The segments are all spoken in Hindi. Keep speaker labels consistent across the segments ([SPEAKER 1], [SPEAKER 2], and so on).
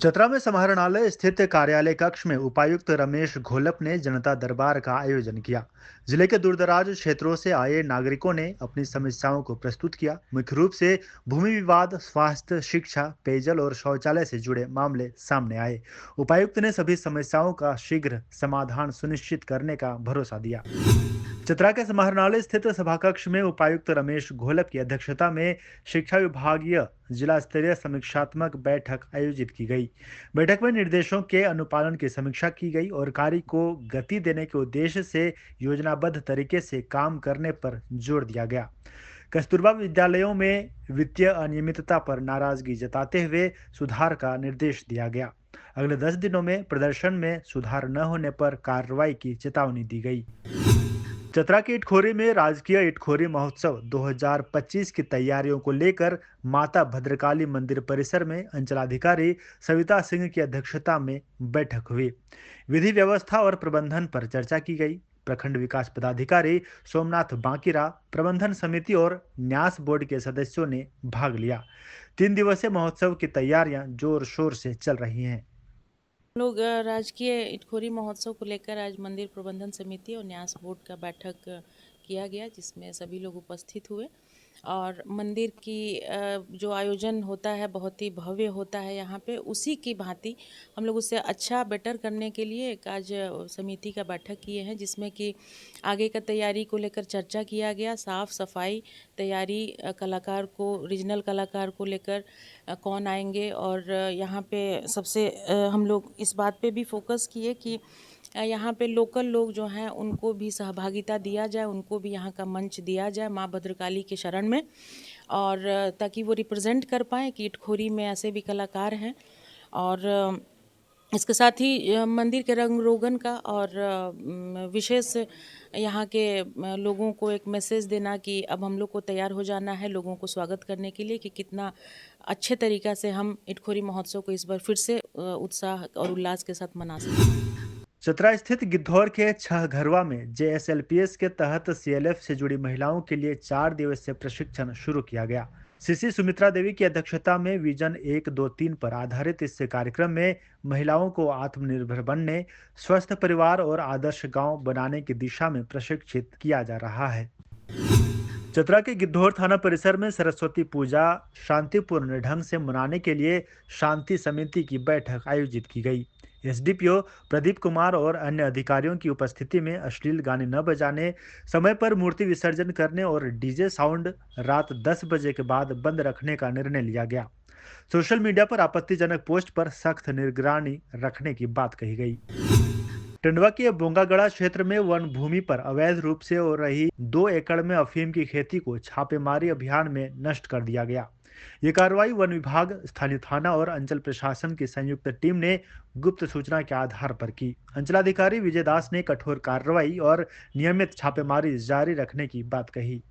[SPEAKER 1] चतरा में समाहरणालय स्थित कार्यालय कक्ष में उपायुक्त रमेश घोलप ने जनता दरबार का आयोजन किया। जिले के दूरदराज क्षेत्रों से आए नागरिकों ने अपनी समस्याओं को प्रस्तुत किया। मुख्य रूप से भूमि विवाद, स्वास्थ्य, शिक्षा, पेयजल और शौचालय से जुड़े मामले सामने आए। उपायुक्त ने सभी समस्याओं का शीघ्र समाधान सुनिश्चित करने का भरोसा दिया। चतरा के समाहरणालय स्थित सभाकक्ष में उपायुक्त रमेश घोलप की अध्यक्षता में शिक्षा विभागीय जिला स्तरीय समीक्षात्मक बैठक आयोजित की गई। बैठक में निर्देशों के अनुपालन की समीक्षा की गई और कार्य को गति देने के उद्देश्य से योजनाबद्ध तरीके से काम करने पर जोर दिया गया। कस्तूरबा विद्यालयों में वित्तीय अनियमितता पर नाराजगी जताते हुए सुधार का निर्देश दिया गया। अगले 10 दिनों में प्रदर्शन में सुधार न होने पर कार्रवाई की चेतावनी दी गई। चतरा के इटखोरी में राजकीय इटखोरी महोत्सव 2025 की तैयारियों को लेकर माता भद्रकाली मंदिर परिसर में अंचलाधिकारी सविता सिंह की अध्यक्षता में बैठक हुई। विधि व्यवस्था और प्रबंधन पर चर्चा की गई। प्रखंड विकास पदाधिकारी सोमनाथ बांकीरा, प्रबंधन समिति और न्यास बोर्ड के सदस्यों ने भाग लिया। 3 दिवसीय महोत्सव की तैयारियां जोर शोर से चल रही हैं।
[SPEAKER 2] लोग राजकीय इटखोरी महोत्सव को लेकर आज मंदिर प्रबंधन समिति और न्यास बोर्ड का बैठक किया गया, जिसमें सभी लोग उपस्थित हुए और मंदिर की जो आयोजन होता है बहुत ही भव्य होता है यहाँ पे, उसी की भांति हम लोग उससे अच्छा बेटर करने के लिए एक आज समिति का बैठक किए हैं, जिसमें कि आगे का तैयारी को लेकर चर्चा किया गया। साफ सफाई तैयारी, कलाकार को, रीजनल कलाकार को लेकर कौन आएंगे और यहाँ पे सबसे हम लोग इस बात पे भी फोकस किए कि यहाँ पे लोकल लोग जो हैं उनको भी सहभागिता दिया जाए, उनको भी यहाँ का मंच दिया जाए माँ भद्रकाली के शरण में, और ताकि वो रिप्रेजेंट कर पाएँ कि इटखोरी में ऐसे भी कलाकार हैं। और इसके साथ ही मंदिर के रंग रोगन का और विशेष यहाँ के लोगों को एक मैसेज देना कि अब हम लोग को तैयार हो जाना है लोगों को स्वागत करने के लिए, कि कितना अच्छे तरीक़ा से हम इटखोरी महोत्सव को इस बार फिर से उत्साह और उल्लास के साथ मना सकें।
[SPEAKER 1] चतरा स्थित गिद्धौर के छह घरवा में जेएसएलपीएस के तहत सीएलएफ से जुड़ी महिलाओं के लिए 4 दिवसीय प्रशिक्षण शुरू किया गया। सीसी सुमित्रा देवी की अध्यक्षता में विजन 1, 2, 3 पर आधारित इस कार्यक्रम में महिलाओं को आत्मनिर्भर बनने, स्वस्थ परिवार और आदर्श गांव बनाने की दिशा में प्रशिक्षित किया जा रहा है। चतरा के गिद्धौर थाना परिसर में सरस्वती पूजा शांतिपूर्ण ढंग से मनाने के लिए शांति समिति की बैठक आयोजित की गई। एसडीपीओ प्रदीप कुमार और अन्य अधिकारियों की उपस्थिति में अश्लील गाने न बजाने, समय पर मूर्ति विसर्जन करने और डीजे साउंड रात 10 बजे के बाद बंद रखने का निर्णय लिया गया। सोशल मीडिया पर आपत्तिजनक पोस्ट पर सख्त निगरानी रखने की बात कही गई। टंडवा के बोंगागड़ा क्षेत्र में वन भूमि पर अवैध रूप से हो रही 2 एकड़ में अफीम की खेती को छापेमारी अभियान में नष्ट कर दिया गया। ये कार्रवाई वन विभाग, स्थानीय थाना और अंचल प्रशासन की संयुक्त टीम ने गुप्त सूचना के आधार पर की। अंचलाधिकारी विजय दास ने कठोर कार्रवाई और नियमित छापेमारी जारी रखने की बात कही।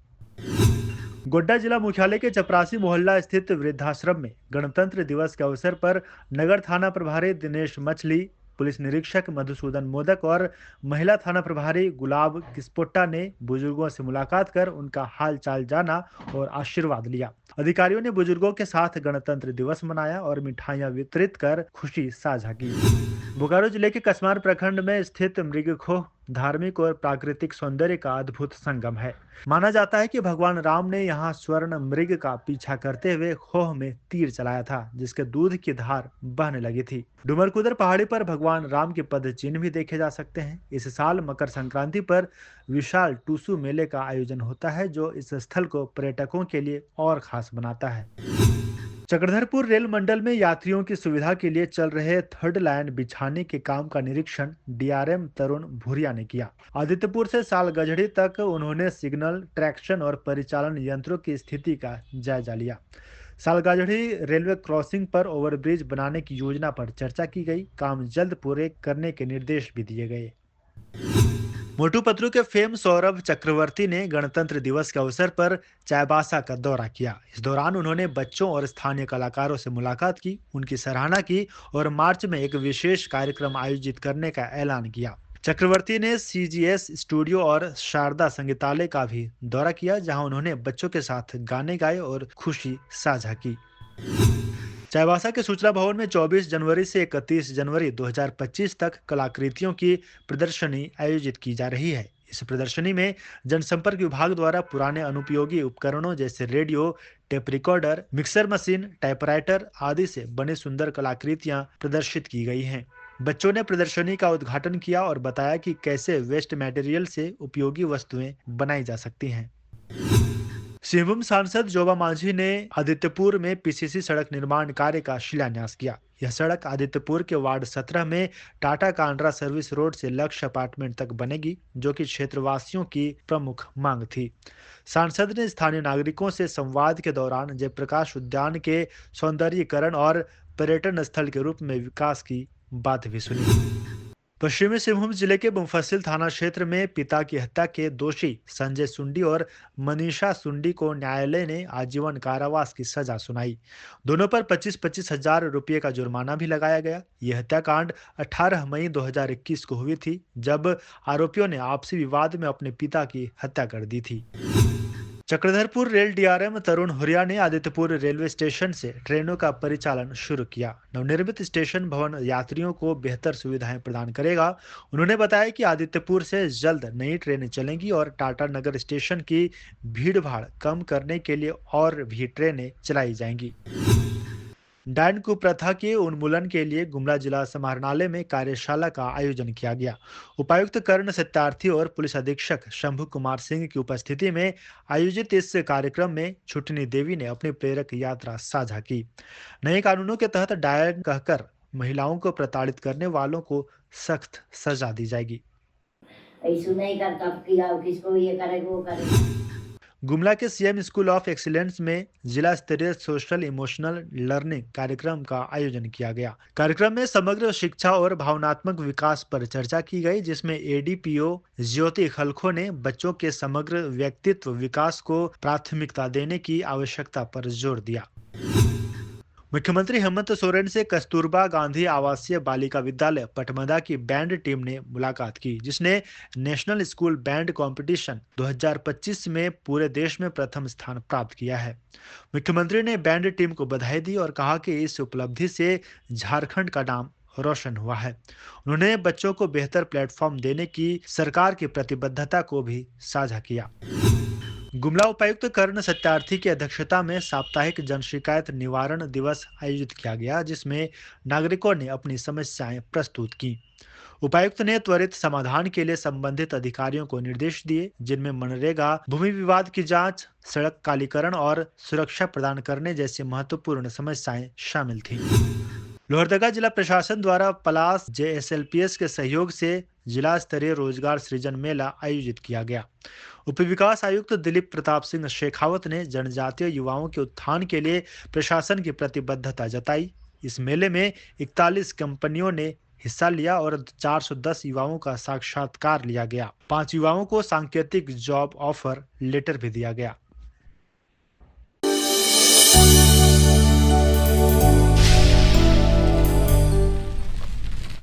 [SPEAKER 1] गोड्डा जिला मुख्यालय के चपरासी मोहल्ला स्थित वृद्धाश्रम में गणतंत्र दिवस के अवसर पर नगर थाना प्रभारी दिनेश मछली, पुलिस निरीक्षक मधुसूदन मोदक और महिला थाना प्रभारी गुलाब किस्पोट्टा ने बुजुर्गों से मुलाकात कर उनका हाल चाल जाना और आशीर्वाद लिया। अधिकारियों ने बुजुर्गों के साथ गणतंत्र दिवस मनाया और मिठाइयां वितरित कर खुशी साझा की। बोकारो जिले के कसमार प्रखंड में स्थित मृगखोह धार्मिक और प्राकृतिक सौंदर्य का अद्भुत संगम है। माना जाता है कि भगवान राम ने यहाँ स्वर्ण मृग का पीछा करते हुए खोह में तीर चलाया था, जिसके दूध की धार बहने लगी थी। डुमरकुदर पहाड़ी पर भगवान राम के पद चिन्ह भी देखे जा सकते हैं। इस साल मकर संक्रांति पर विशाल टूसू मेले का आयोजन होता है, जो इस स्थल को पर्यटकों के लिए और खास बनाता है। चक्रधरपुर रेल मंडल में यात्रियों की सुविधा के लिए चल रहे थर्ड लाइन बिछाने के काम का निरीक्षण डीआरएम तरुण भूरिया ने किया। आदित्यपुर से सालगढ़ी तक उन्होंने सिग्नल, ट्रैक्शन और परिचालन यंत्रों की स्थिति का जायजा लिया। सालगाजड़ी रेलवे क्रॉसिंग पर ओवरब्रिज बनाने की योजना पर चर्चा की गई। काम जल्द पूरे करने के निर्देश भी दिए गए। मोटू पतलू के फेम सौरभ चक्रवर्ती ने गणतंत्र दिवस के अवसर पर चाईबासा का दौरा किया। इस दौरान उन्होंने बच्चों और स्थानीय कलाकारों से मुलाकात की, उनकी सराहना की और मार्च में एक विशेष कार्यक्रम आयोजित करने का ऐलान किया। चक्रवर्ती ने सीजीएस स्टूडियो और शारदा संगीतालय का भी दौरा किया, जहां उन्होंने बच्चों के साथ गाने गाए और खुशी साझा की। चाईबासा के सूचना भवन में 24 जनवरी से 31 जनवरी 2025 तक कलाकृतियों की प्रदर्शनी आयोजित की जा रही है। इस प्रदर्शनी में जनसंपर्क विभाग द्वारा पुराने अनुपयोगी उपकरणों जैसे radio, tape recorder, mixer machine, typewriter आदि से बनी सुंदर कलाकृतियां प्रदर्शित की गई हैं। बच्चों ने प्रदर्शनी का उद्घाटन किया और बताया कि कैसे वेस्ट मटेरियल से उपयोगी वस्तुएं बनाई जा सकती हैं। सिंहभूम सांसद जोबा मांझी ने आदित्यपुर में पीसीसी सड़क निर्माण कार्य का शिलान्यास किया। यह सड़क आदित्यपुर के वार्ड 17 में टाटा कांड्रा सर्विस रोड से लक्ष्य अपार्टमेंट तक बनेगी, जो कि क्षेत्रवासियों की प्रमुख मांग थी। सांसद ने स्थानीय नागरिकों से संवाद के दौरान जयप्रकाश उद्यान के सौंदर्यीकरण और पर्यटन स्थल के रूप में विकास की बात भी सुनी। पश्चिमी सिंहभूम जिले के मुफस्सिल थाना क्षेत्र में पिता की हत्या के दोषी संजय सुंडी और मनीषा सुंडी को न्यायालय ने आजीवन कारावास की सजा सुनाई। दोनों पर 25-25 हजार रुपये का जुर्माना भी लगाया गया। यह हत्याकांड 18 मई 2021 को हुई थी, जब आरोपियों ने आपसी विवाद में अपने पिता की हत्या कर दी थी। चक्रधरपुर रेल डीआरएम तरुण हुरिया ने आदित्यपुर रेलवे स्टेशन से ट्रेनों का परिचालन शुरू किया। नवनिर्मित स्टेशन भवन यात्रियों को बेहतर सुविधाएं प्रदान करेगा। उन्होंने बताया कि आदित्यपुर से जल्द नई ट्रेनें चलेंगी और टाटा नगर स्टेशन की भीड़-भाड़ कम करने के लिए और भी ट्रेनें चलाई जाएंगी। डायन कुप्रथा के उन्मूलन के लिए गुमला जिला समाहरणालय में कार्यशाला का आयोजन किया गया। उपायुक्त कर्ण सत्यार्थी और पुलिस अधीक्षक शंभु कुमार सिंह की उपस्थिति में आयोजित इस कार्यक्रम में छुटनी देवी ने अपनी प्रेरक यात्रा साझा की। नए कानूनों के तहत डायन कहकर महिलाओं को प्रताड़ित करने वालों को सख्त सजा दी जाएगी।
[SPEAKER 3] ऐसू नहीं करता कि आप किसको ये करेगा वो करेगा।
[SPEAKER 1] गुमला के सीएम स्कूल ऑफ एक्सीलेंस में जिला स्तरीय सोशल इमोशनल लर्निंग कार्यक्रम का आयोजन किया गया। कार्यक्रम में समग्र शिक्षा और भावनात्मक विकास पर चर्चा की गई, जिसमें एडीपीओ ज्योति खलखो ने बच्चों के समग्र व्यक्तित्व विकास को प्राथमिकता देने की आवश्यकता पर जोर दिया। मुख्यमंत्री हेमंत सोरेन से कस्तूरबा गांधी आवासीय बालिका विद्यालय पटमदा की बैंड टीम ने मुलाकात की, जिसने नेशनल स्कूल बैंड कंपटीशन 2025 में पूरे देश में प्रथम स्थान प्राप्त किया है। मुख्यमंत्री ने बैंड टीम को बधाई दी और कहा कि इस उपलब्धि से झारखंड का नाम रोशन हुआ है। उन्होंने बच्चों को बेहतर प्लेटफॉर्म देने की सरकार की प्रतिबद्धता को भी साझा किया। गुमला उपायुक्त कर्ण सत्यार्थी की अध्यक्षता में साप्ताहिक जन शिकायत निवारण दिवस आयोजित किया गया, जिसमें नागरिकों ने अपनी समस्याएं प्रस्तुत की। उपायुक्त ने त्वरित समाधान के लिए संबंधित अधिकारियों को निर्देश दिए, जिनमें मनरेगा, भूमि विवाद की जांच, सड़क कालीकरण और सुरक्षा प्रदान करने जैसी महत्वपूर्ण समस्याएं शामिल थीं। लोहरदगा जिला प्रशासन द्वारा पलास जेएसएलपीएस के सहयोग से जिला स्तरीय रोजगार सृजन मेला आयोजित किया गया। उप विकास आयुक्त दिलीप प्रताप सिंह शेखावत ने जनजातीय युवाओं के उत्थान के लिए प्रशासन की प्रतिबद्धता जताई। इस मेले में 41 कंपनियों ने हिस्सा लिया और 410 युवाओं का साक्षात्कार लिया गया। 5 युवाओं को सांकेतिक जॉब ऑफर लेटर भी दिया गया।